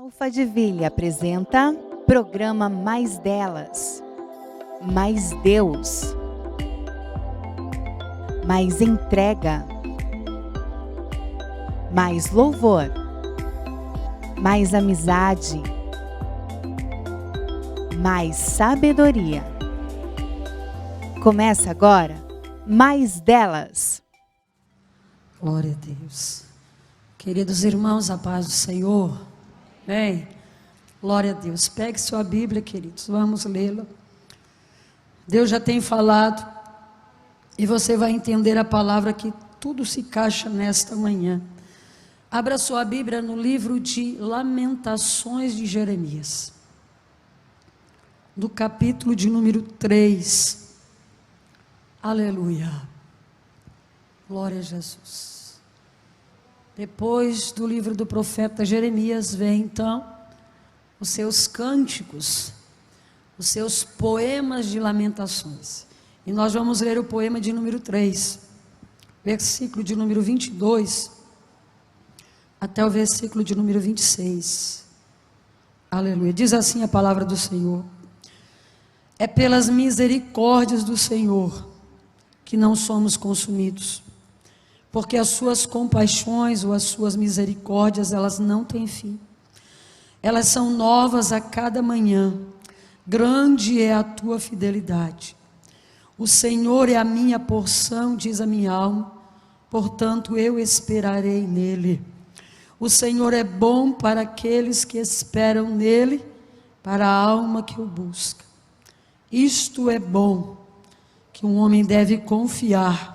Alphaville apresenta programa Mais Delas, Mais Deus, mais entrega, mais louvor, mais amizade, mais sabedoria. Começa agora Mais Delas. Glória a Deus. Queridos irmãos, a paz do Senhor. Amém. Glória a Deus. Pegue sua Bíblia, queridos, vamos lê-la. Deus já tem falado e você vai entender a palavra que tudo se encaixa nesta manhã. Abra sua Bíblia no livro de Lamentações de Jeremias, no capítulo de número 3. Aleluia. Glória a Jesus. Depois do livro do profeta Jeremias, vem então os seus cânticos, os seus poemas de lamentações. E nós vamos ler o poema de número 3, versículo de número 22, até o versículo de número 26. Aleluia. Diz assim a palavra do Senhor: é pelas misericórdias do Senhor que não somos consumidos, porque as suas compaixões ou as suas misericórdias, elas não têm fim. Elas são novas a cada manhã. Grande é a tua fidelidade. O Senhor é a minha porção, diz a minha alma, portanto eu esperarei nele. O Senhor é bom para aqueles que esperam nele, para a alma que o busca. Isto é bom, que um homem deve confiar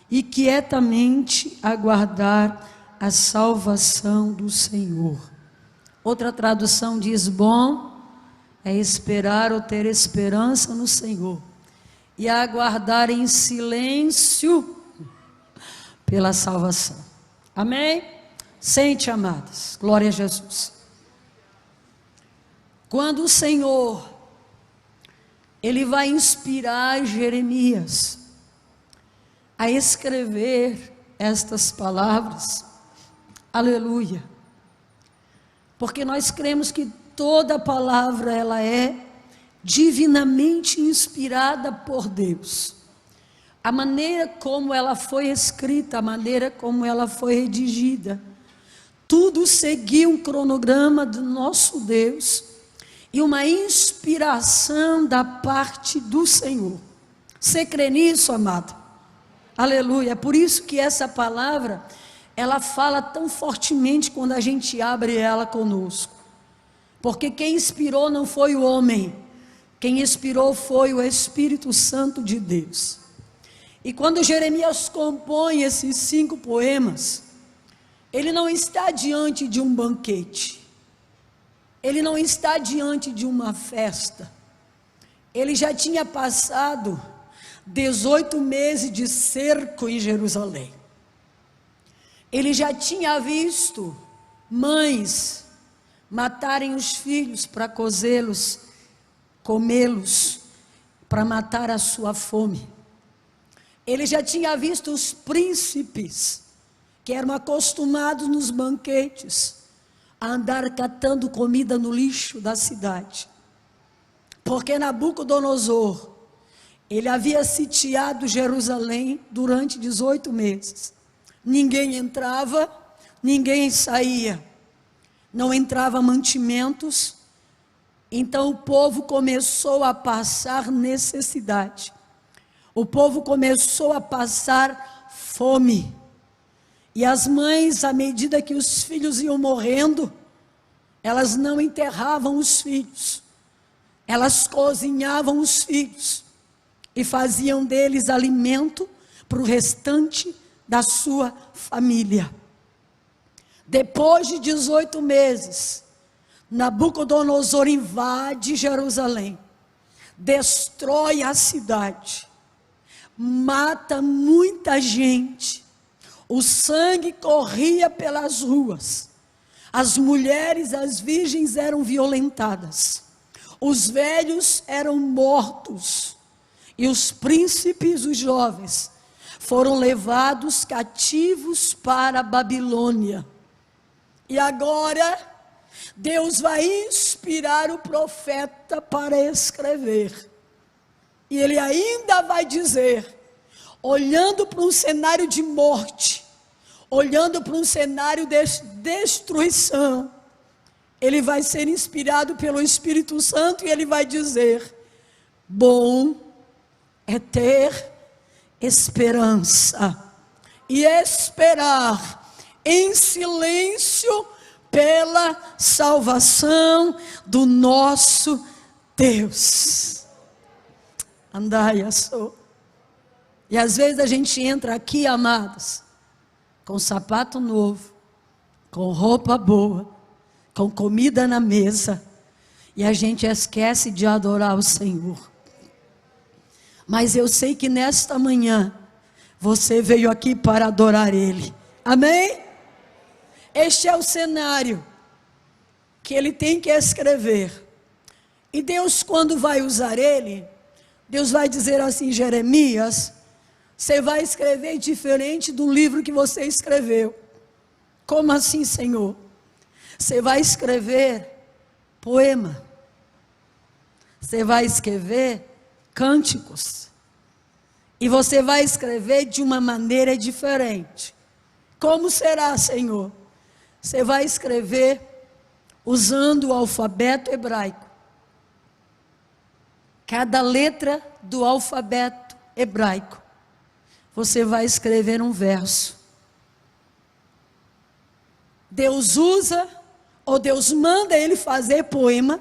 e quietamente aguardar a salvação do Senhor. Outra tradução diz: bom é esperar ou ter esperança no Senhor e aguardar em silêncio pela salvação. Amém? Sente, amadas. Glória a Jesus. Quando o Senhor, Ele vai inspirar Jeremias a escrever estas palavras, aleluia, porque nós cremos que toda palavra ela é divinamente inspirada por Deus. A maneira como ela foi escrita, a maneira como ela foi redigida, tudo seguiu um cronograma do nosso Deus e uma inspiração da parte do Senhor. Você crê nisso, amado? Aleluia. É por isso que essa palavra, ela fala tão fortemente quando a gente abre ela conosco. Porque quem inspirou não foi o homem, quem inspirou foi o Espírito Santo de Deus. E quando Jeremias compõe esses 5 poemas, ele não está diante de um banquete, ele não está diante de uma festa, ele já tinha passado 18 meses de cerco em Jerusalém. Ele já tinha visto mães matarem os filhos para cozê-los, comê-los, para matar a sua fome. Ele já tinha visto os príncipes, que eram acostumados nos banquetes, a andar catando comida no lixo da cidade. Porque Nabucodonosor, ele havia sitiado Jerusalém durante 18 meses. Ninguém entrava, ninguém saía. Não entrava mantimentos. Então o povo começou a passar necessidade. O povo começou a passar fome. E as mães, à medida que os filhos iam morrendo, elas não enterravam os filhos. Elas cozinhavam os filhos e faziam deles alimento para o restante da sua família. Depois de 18 meses, Nabucodonosor invade Jerusalém, destrói a cidade, mata muita gente, o sangue corria pelas ruas, as mulheres, as virgens eram violentadas, os velhos eram mortos, e os príncipes, os jovens, foram levados cativos para a Babilônia. E agora Deus vai inspirar o profeta para escrever. E ele ainda vai dizer, olhando para um cenário de morte, olhando para um cenário de destruição, ele vai ser inspirado pelo Espírito Santo e ele vai dizer, bom é ter esperança e esperar em silêncio pela salvação do nosso Deus. Andai, sou. E às vezes a gente entra aqui, amados, com sapato novo, com roupa boa, com comida na mesa, e a gente esquece de adorar o Senhor. Mas eu sei que nesta manhã, você veio aqui para adorar Ele. Amém? Este é o cenário que Ele tem que escrever. E Deus, quando vai usar Ele, Deus vai dizer assim, Jeremias, você vai escrever diferente do livro que você escreveu. Como assim, Senhor? Você vai escrever poema. Você vai escrever cânticos. E você vai escrever de uma maneira diferente. Como será, Senhor? Você vai escrever usando o alfabeto hebraico. Cada letra do alfabeto hebraico, você vai escrever um verso. Deus usa, ou Deus manda ele fazer poema,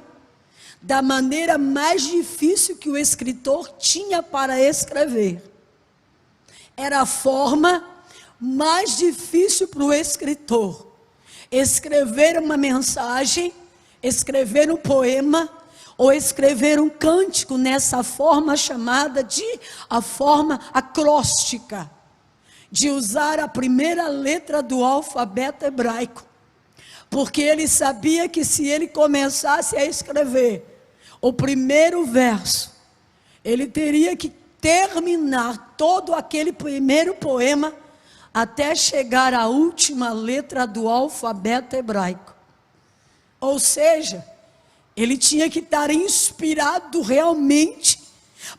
da maneira mais difícil que o escritor tinha para escrever. Era a forma mais difícil para o escritor. Escrever uma mensagem, escrever um poema, ou escrever um cântico nessa forma chamada de a forma acróstica, de usar a primeira letra do alfabeto hebraico, porque ele sabia que se ele começasse a escrever o primeiro verso, ele teria que terminar todo aquele primeiro poema até chegar à última letra do alfabeto hebraico. Ou seja, ele tinha que estar inspirado realmente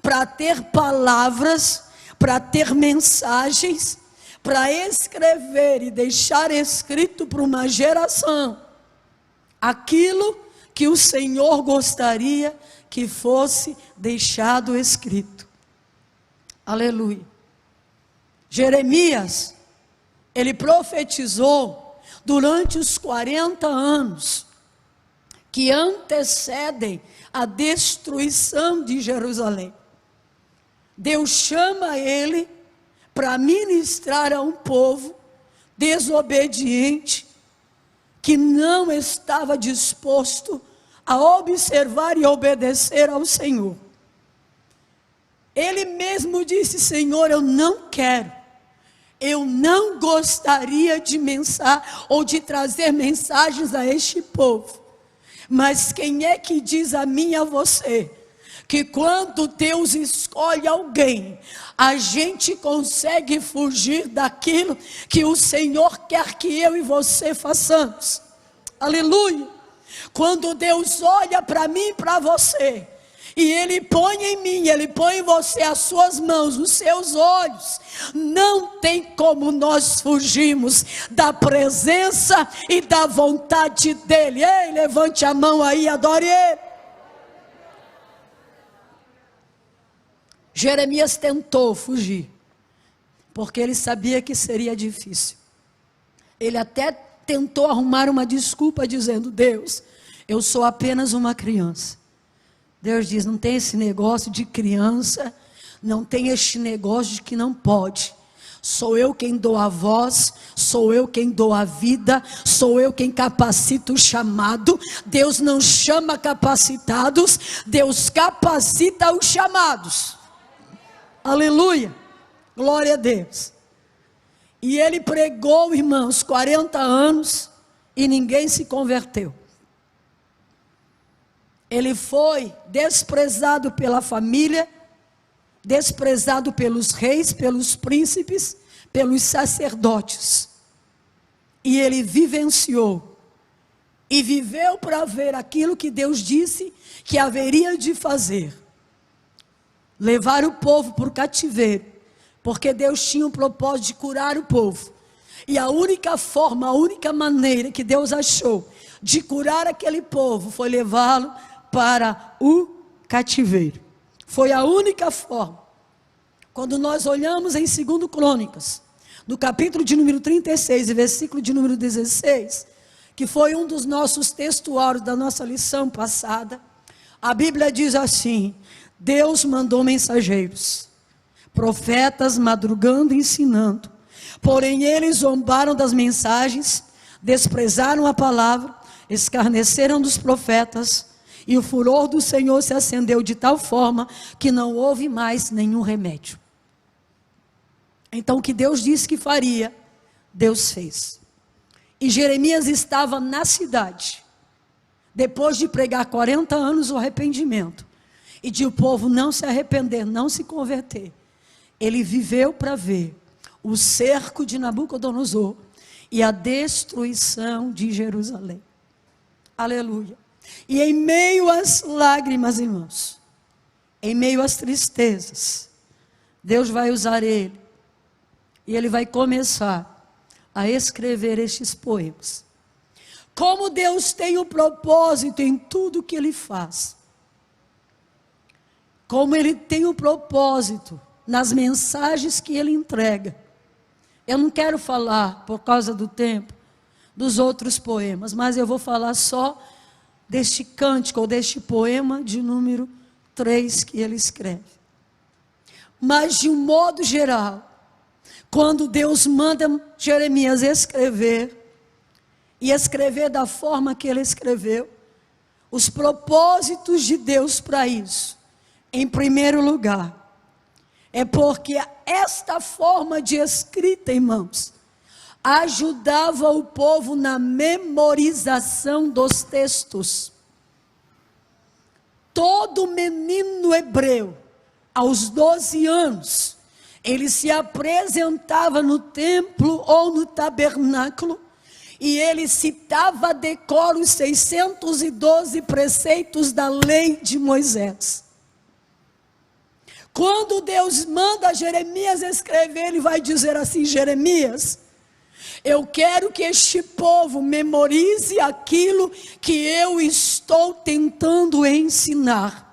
para ter palavras, para ter mensagens, para escrever e deixar escrito para uma geração aquilo que o Senhor gostaria que fosse deixado escrito. Aleluia. Jeremias, ele profetizou durante os 40 anos que antecedem a destruição de Jerusalém. Deus chama ele para ministrar a um povo desobediente, que não estava disposto a observar e obedecer ao Senhor. Ele mesmo disse, Senhor, eu não quero, eu não gostaria de ou de trazer mensagens a este povo. Mas quem é que diz a mim e a você que quando Deus escolhe alguém, a gente consegue fugir daquilo que o Senhor quer que eu e você façamos? Aleluia! Quando Deus olha para mim e para você, e Ele põe em mim, Ele põe em você as suas mãos, os seus olhos, não tem como nós fugirmos da presença e da vontade dEle. Ei, levante a mão aí, adore Ele. Jeremias tentou fugir, porque ele sabia que seria difícil. Ele até tentou arrumar uma desculpa dizendo, Deus, eu sou apenas uma criança. Deus diz, não tem esse negócio de criança, não tem este negócio de que não pode. Sou eu quem dou a voz, sou eu quem dou a vida, sou eu quem capacita o chamado. Deus não chama capacitados, Deus capacita os chamados. Aleluia, glória a Deus. E ele pregou, irmãos, 40 anos e ninguém se converteu. Ele foi desprezado pela família, desprezado pelos reis, pelos príncipes, pelos sacerdotes. E ele vivenciou e viveu para ver aquilo que Deus disse que haveria de fazer. Levar o povo para o cativeiro, porque Deus tinha o propósito de curar o povo. E a única forma, a única maneira que Deus achou de curar aquele povo foi levá-lo para o cativeiro. Foi a única forma. Quando nós olhamos em 2 Crônicas, no capítulo de número 36 e versículo de número 16, que foi um dos nossos textuários da nossa lição passada, a Bíblia diz assim: Deus mandou mensageiros, profetas madrugando e ensinando, porém eles zombaram das mensagens, desprezaram a palavra, escarneceram dos profetas, e o furor do Senhor se acendeu de tal forma que não houve mais nenhum remédio. Então o que Deus disse que faria, Deus fez. E Jeremias estava na cidade, depois de pregar 40 anos o arrependimento, e de o povo não se arrepender, não se converter. Ele viveu para ver o cerco de Nabucodonosor e a destruição de Jerusalém. Aleluia. E em meio às lágrimas, irmãos, em meio às tristezas, Deus vai usar ele, e ele vai começar a escrever estes poemas. Como Deus tem o propósito em tudo que ele faz, como ele tem o propósito nas mensagens que ele entrega. Eu não quero falar, por causa do tempo, dos outros poemas, mas eu vou falar só deste cântico, ou deste poema de número 3 que ele escreve. Mas de um modo geral, quando Deus manda Jeremias escrever, e escrever da forma que ele escreveu, os propósitos de Deus para isso, em primeiro lugar, é porque esta forma de escrita, irmãos, ajudava o povo na memorização dos textos. Todo menino hebreu, aos 12 anos, ele se apresentava no templo ou no tabernáculo, e ele citava a decor os 612 preceitos da lei de Moisés. Quando Deus manda Jeremias escrever, ele vai dizer assim: Jeremias, eu quero que este povo memorize aquilo que eu estou tentando ensinar.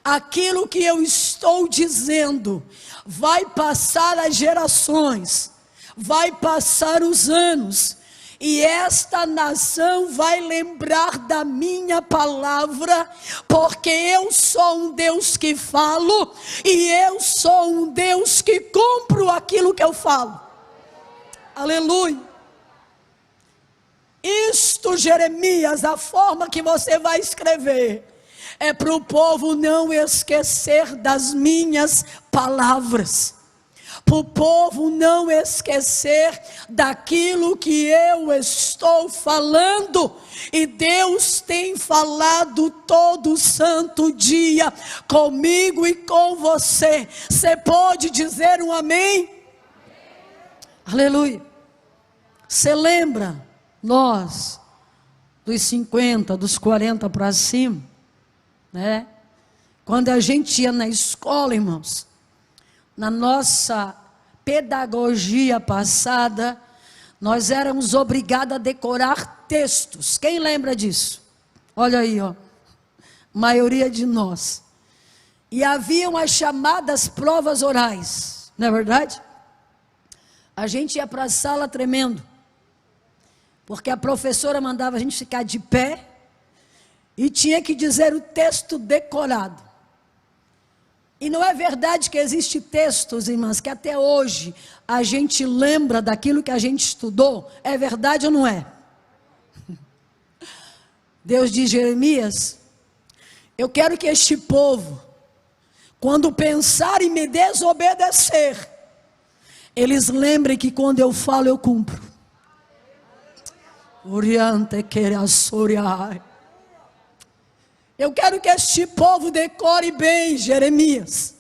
Aquilo que eu estou dizendo vai passar as gerações, vai passar os anos, e esta nação vai lembrar da minha palavra, porque eu sou um Deus que falo, e eu sou um Deus que cumpro aquilo que eu falo. Aleluia. Isto, Jeremias, a forma que você vai escrever, é para o povo não esquecer das minhas palavras, para o povo não esquecer daquilo que eu estou falando. E Deus tem falado todo santo dia comigo e com você. Você pode dizer um amém? Aleluia. Você lembra, nós, dos 50, dos 40 para cima, né? Quando a gente ia na escola, irmãos, na nossa pedagogia passada, nós éramos obrigados a decorar textos. Quem lembra disso? Olha aí, ó, maioria de nós. E haviam as chamadas provas orais, não é verdade? A gente ia para a sala tremendo, porque a professora mandava a gente ficar de pé, e tinha que dizer o texto decorado. E não é verdade que existem textos, irmãs, que até hoje a gente lembra daquilo que a gente estudou? É verdade ou não é? Deus diz: Jeremias, eu quero que este povo, quando pensar em me desobedecer, eles lembrem que quando eu falo eu cumpro. Oriente quer a soriar. Eu quero que este povo decore bem Jeremias,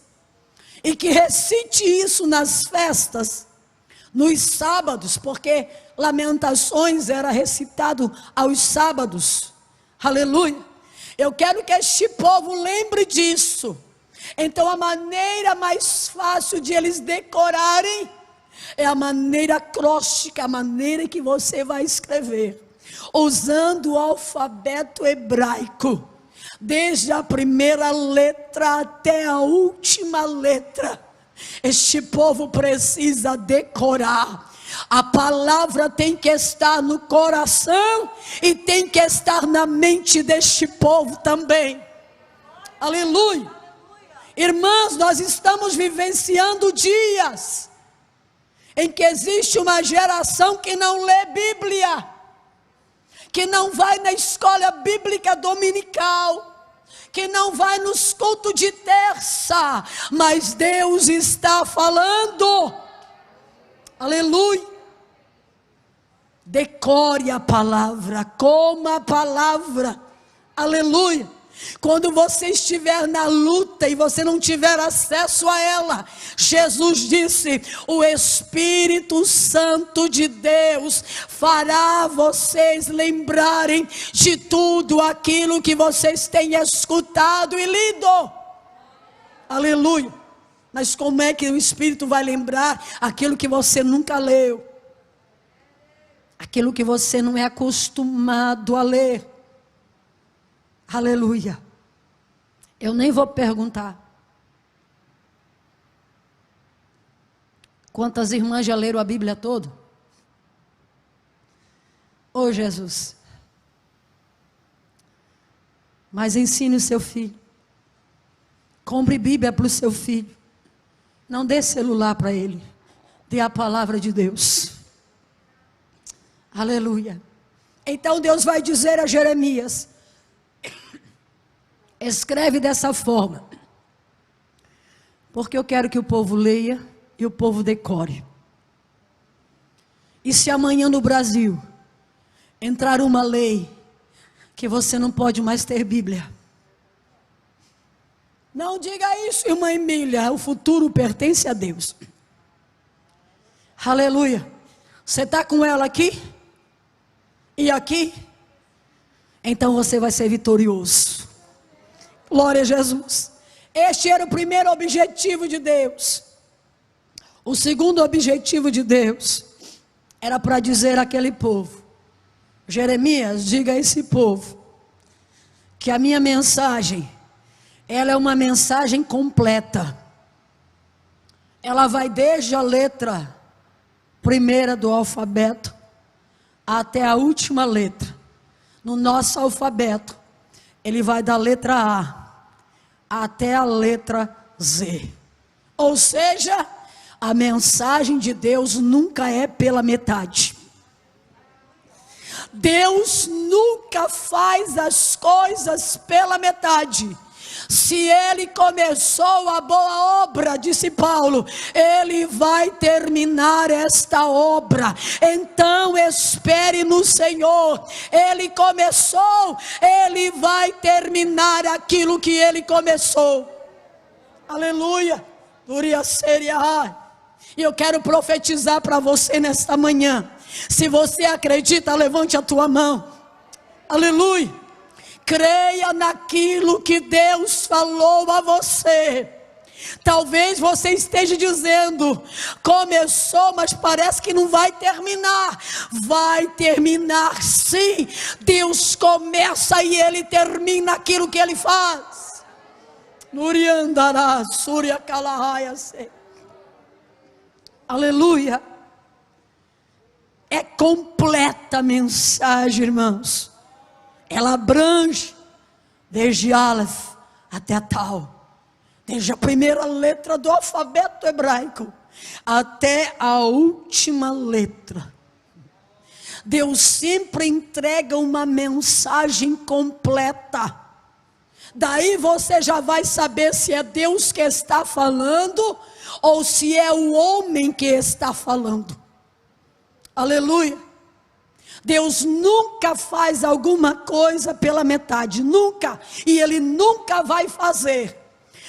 e que recite isso nas festas, nos sábados, porque Lamentações era recitado aos sábados. Aleluia. Eu quero que este povo lembre disso. Então a maneira mais fácil de eles decorarem é a maneira acróstica, a maneira que você vai escrever, usando o alfabeto hebraico, desde a primeira letra até a última letra. Este povo precisa decorar. A palavra tem que estar no coração e tem que estar na mente deste povo também. Aleluia. Irmãos, nós estamos vivenciando dias em que existe uma geração que não lê Bíblia, que não vai na escola bíblica dominical, que não vai nos cultos de terça, mas Deus está falando. Aleluia. Decore a palavra, coma a palavra. Aleluia. Quando você estiver na luta e você não tiver acesso a ela, Jesus disse: o Espírito Santo de Deus fará vocês lembrarem de tudo aquilo que vocês têm escutado e lido. Aleluia. Mas como é que o Espírito vai lembrar aquilo que você nunca leu? Aquilo que você não é acostumado a ler. Aleluia. Eu nem vou perguntar quantas irmãs já leram a Bíblia toda. Oh Jesus. Mas ensine o seu filho. Compre Bíblia para o seu filho. Não dê celular para ele. Dê a palavra de Deus. Aleluia. Então Deus vai dizer a Jeremias: escreve dessa forma, porque eu quero que o povo leia e o povo decore. E se amanhã no Brasil entrar uma lei que você não pode mais ter Bíblia, não diga isso, irmã Emília, o futuro pertence a Deus. Aleluia. Você está com ela aqui e aqui, então você vai ser vitorioso. Glória a Jesus. Este era o primeiro objetivo de Deus. O segundo objetivo de Deus era para dizer àquele povo: Jeremias, diga a esse povo que a minha mensagem, ela é uma mensagem completa. Ela vai desde a letra primeira do alfabeto até a última letra. No nosso alfabeto, ele vai da letra A até a letra Z. Ou seja, a mensagem de Deus nunca é pela metade. Deus nunca faz as coisas pela metade. Se Ele começou a boa obra, disse Paulo, Ele vai terminar esta obra. Então espere no Senhor. Ele começou, Ele vai terminar aquilo que Ele começou. Aleluia. E eu quero profetizar para você nesta manhã. Se você acredita, levante a tua mão. Aleluia. Creia naquilo que Deus falou a você. Talvez você esteja dizendo: começou, mas parece que não vai terminar. Vai terminar sim. Deus começa e Ele termina aquilo que Ele faz. Aleluia. É completa a mensagem, irmãos. Ela abrange desde Aleph até a Tal, desde a primeira letra do alfabeto hebraico até a última letra. Deus sempre entrega uma mensagem completa. Daí você já vai saber se é Deus que está falando ou se é o homem que está falando. Aleluia. Deus nunca faz alguma coisa pela metade, nunca, e Ele nunca vai fazer.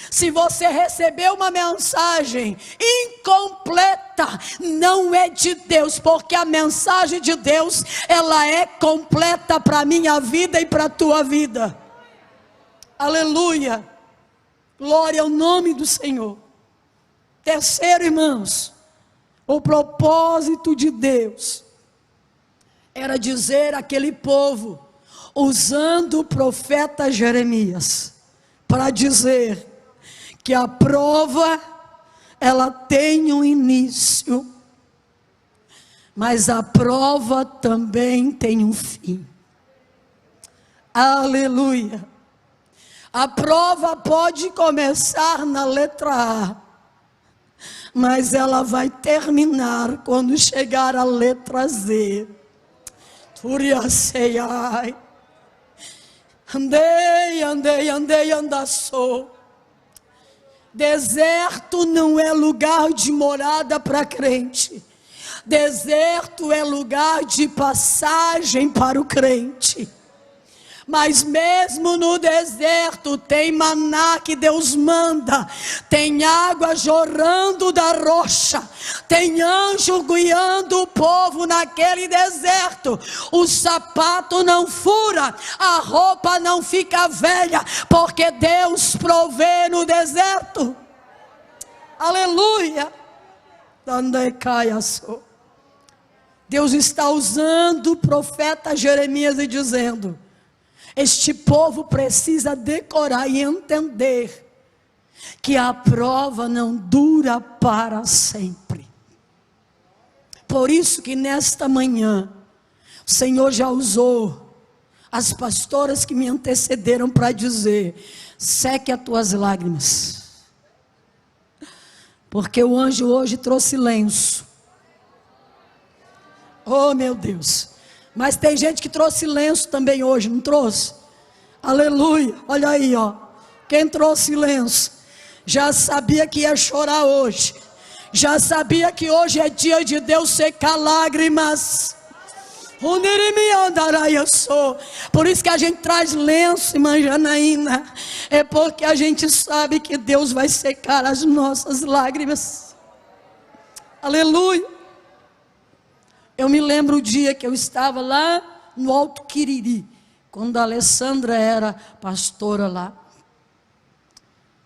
Se você recebeu uma mensagem incompleta, não é de Deus, porque a mensagem de Deus, ela é completa para a minha vida e para a tua vida. Aleluia, glória ao nome do Senhor. Terceiro, irmãos, o propósito de Deus era dizer àquele povo, usando o profeta Jeremias, para dizer que a prova, ela tem um início, mas a prova também tem um fim. Aleluia. A prova pode começar na letra A, mas ela vai terminar quando chegar a letra Z. Turiaceiai. Andei, andaçou. Deserto não é lugar de morada para crente. Deserto é lugar de passagem para o crente. Mas mesmo no deserto tem maná que Deus manda, tem água jorrando da rocha, tem anjo guiando o povo naquele deserto. O sapato não fura, a roupa não fica velha, porque Deus provê no deserto. Aleluia. Deus está usando o profeta Jeremias e dizendo: este povo precisa decorar e entender que a prova não dura para sempre. Por isso que nesta manhã, o Senhor já usou as pastoras que me antecederam para dizer: seque as tuas lágrimas. Porque o anjo hoje trouxe lenço. Oh meu Deus. Mas tem gente que trouxe lenço também hoje, não trouxe? Aleluia, olha aí, ó. Quem trouxe lenço, já sabia que ia chorar hoje. Já sabia que hoje é dia de Deus secar lágrimas. Por isso que a gente traz lenço, irmã Janaína. É porque a gente sabe que Deus vai secar as nossas lágrimas. Aleluia. Eu me lembro o dia que eu estava lá no Alto Quiriri, quando a Alessandra era pastora lá.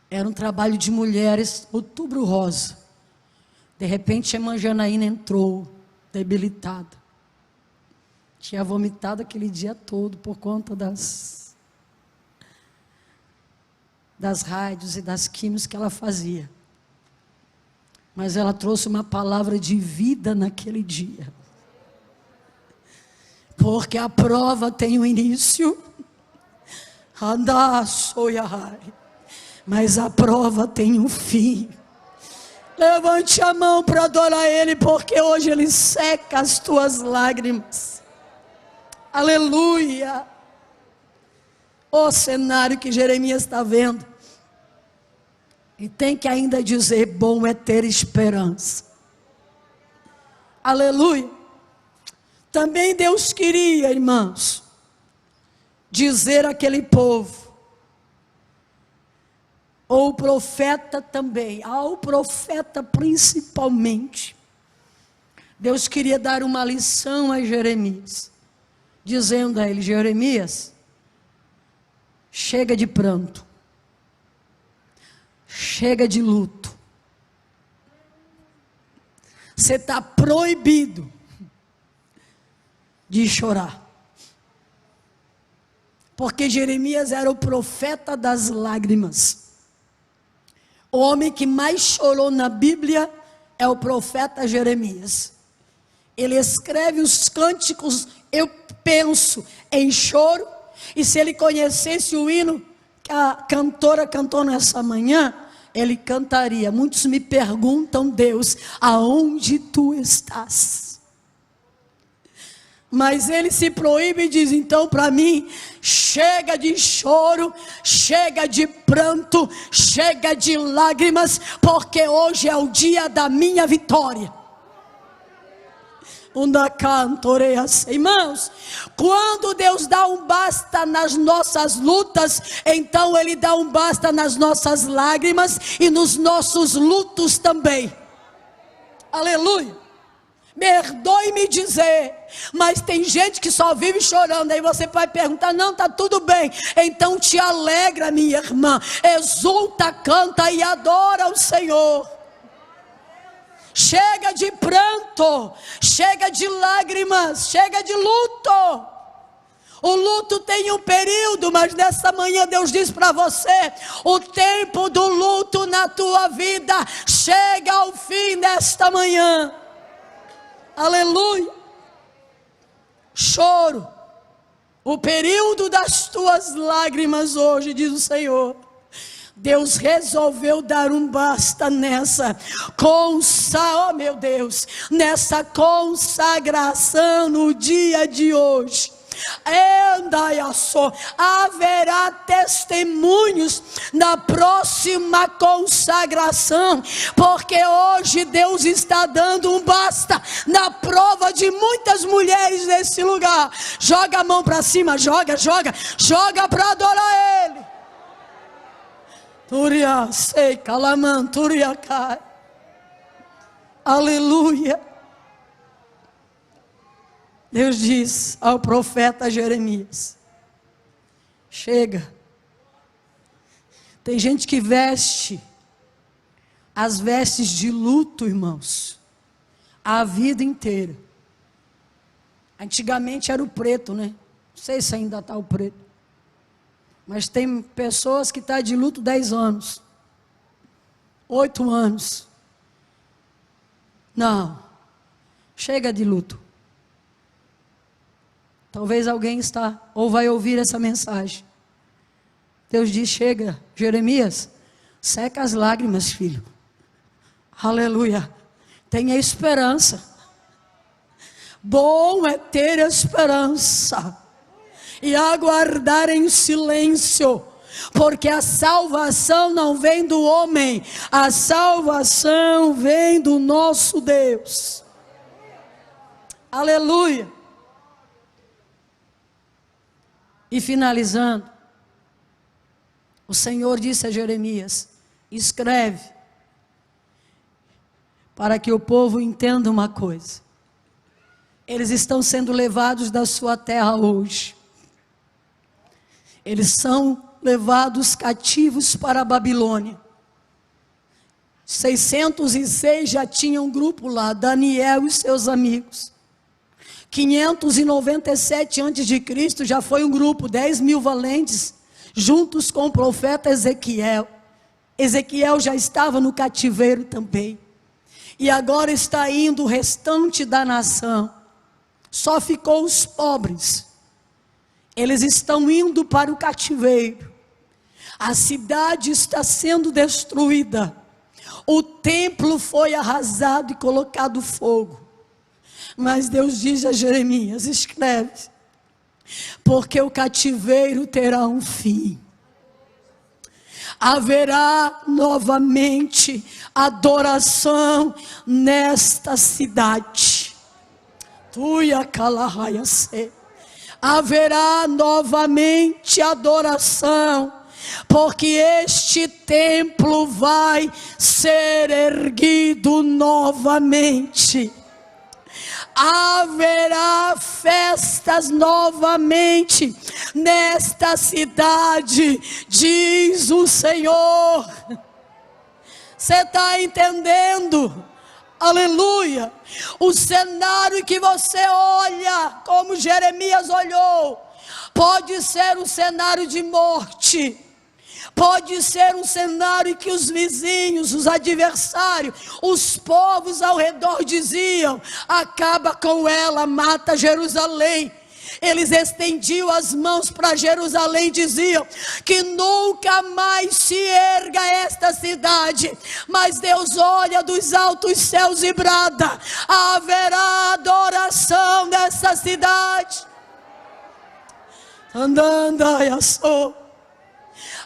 Era um trabalho de mulheres, Outubro Rosa. De repente a irmã Janaína entrou, debilitada. Tinha vomitado aquele dia todo por conta das rádios e das químicas que ela fazia. Mas ela trouxe uma palavra de vida naquele dia. Porque a prova tem um início, mas a prova tem um fim. Levante a mão para adorar Ele, porque hoje Ele seca as tuas lágrimas. Aleluia. O cenário que Jeremias está vendo. E tem que ainda dizer: bom é ter esperança. Aleluia. Também Deus queria, irmãos, dizer àquele povo, ou o profeta também, ao profeta principalmente, Deus queria dar uma lição a Jeremias, dizendo a ele: Jeremias, chega de pranto, chega de luto, você está proibido de chorar, porque Jeremias era o profeta das lágrimas. O homem que mais chorou na Bíblia é o profeta Jeremias. Ele escreve os cânticos, eu penso, em choro. E se ele conhecesse o hino que a cantora cantou nessa manhã, ele cantaria: muitos me perguntam, Deus, aonde tu estás? Mas ele se proíbe e diz: então para mim, chega de choro, chega de pranto, chega de lágrimas, porque hoje é o dia da minha vitória. Irmãos, quando Deus dá um basta nas nossas lutas, então Ele dá um basta nas nossas lágrimas e nos nossos lutos também. Aleluia. Perdoe-me dizer, mas tem gente que só vive chorando. Aí você vai perguntar: não, está tudo bem. Então te alegra, minha irmã, exulta, canta e adora o Senhor. Chega de pranto, chega de lágrimas, chega de luto. O luto tem um período, mas nessa manhã Deus diz para você: o tempo do luto na tua vida chega ao fim nesta manhã. Aleluia. Choro, o período das tuas lágrimas hoje, diz o Senhor. Deus resolveu dar um basta nessa nessa consagração no dia de hoje. Haverá testemunhos na próxima consagração, porque hoje Deus está dando um basta na prova de muitas mulheres nesse lugar. Joga a mão para cima, joga para adorar Ele. Turia sei calaman, turia cai. Aleluia. Deus diz ao profeta Jeremias: chega. Tem gente que veste as vestes de luto, irmãos, a vida inteira. Antigamente era o preto, né? Não sei se ainda está o preto. Mas tem pessoas que estão de luto 10 anos, 8 anos. Não, chega de luto. Talvez alguém está ou vai ouvir essa mensagem. Deus diz: chega, Jeremias, seca as lágrimas, filho. Aleluia. Tenha esperança. Bom é ter esperança e aguardar em silêncio, porque a salvação não vem do homem, a salvação vem do nosso Deus. Aleluia. E finalizando, o Senhor disse a Jeremias: escreve, para que o povo entenda uma coisa. Eles estão sendo levados da sua terra hoje. Eles são levados cativos para a Babilônia. 606 já tinha um grupo lá, Daniel e seus amigos. 597 a.C. já foi um grupo, 10.000 valentes, juntos com o profeta Ezequiel. Ezequiel já estava no cativeiro também. E agora está indo o restante da nação. Só ficou os pobres. Eles estão indo para o cativeiro. A cidade está sendo destruída. O templo foi arrasado e colocado fogo. Mas Deus diz a Jeremias: escreve, porque o cativeiro terá um fim. Haverá novamente adoração nesta cidade. Tuia calahaya se. Haverá novamente adoração, porque este templo vai ser erguido novamente. Haverá festas novamente nesta cidade, diz o Senhor. Você está entendendo? Aleluia. O cenário que você olha, como Jeremias olhou, pode ser um cenário de morte, pode ser um cenário que os vizinhos, os adversários, os povos ao redor diziam: acaba com ela, mata Jerusalém. Eles estendiam as mãos para Jerusalém e diziam que nunca mais se erga esta cidade. Mas Deus olha dos altos céus e brada: haverá adoração nessa cidade. Andando,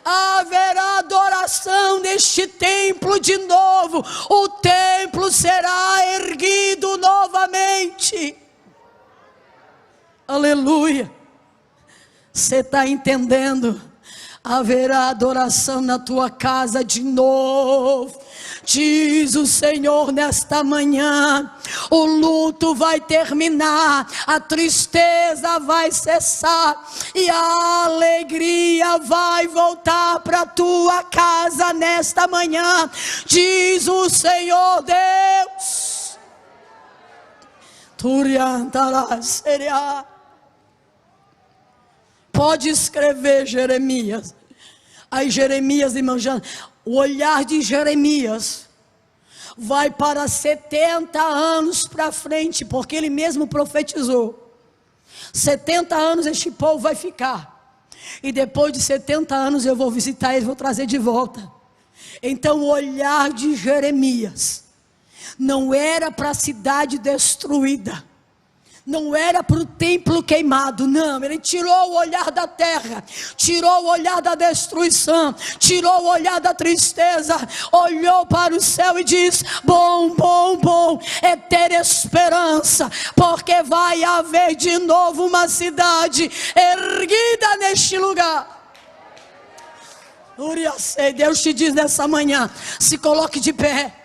haverá adoração neste templo de novo. O templo será erguido novamente. Aleluia. Você está entendendo? Haverá adoração na tua casa de novo. Diz o Senhor nesta manhã: o luto vai terminar, a tristeza vai cessar e a alegria vai voltar para a tua casa nesta manhã. Diz o Senhor Deus. Pode escrever, Jeremias. Aí Jeremias, irmão, o olhar de Jeremias vai para 70 anos para frente, porque ele mesmo profetizou. 70 anos este povo vai ficar, e depois de 70 anos eu vou visitar eles, vou trazer de volta. Então o olhar de Jeremias não era para a cidade destruída, não era para o templo queimado, não. Ele tirou o olhar da terra, tirou o olhar da destruição, tirou o olhar da tristeza, olhou para o céu e diz: bom, bom, bom é ter esperança, porque vai haver de novo uma cidade erguida neste lugar. Deus te diz nessa manhã: se coloque de pé.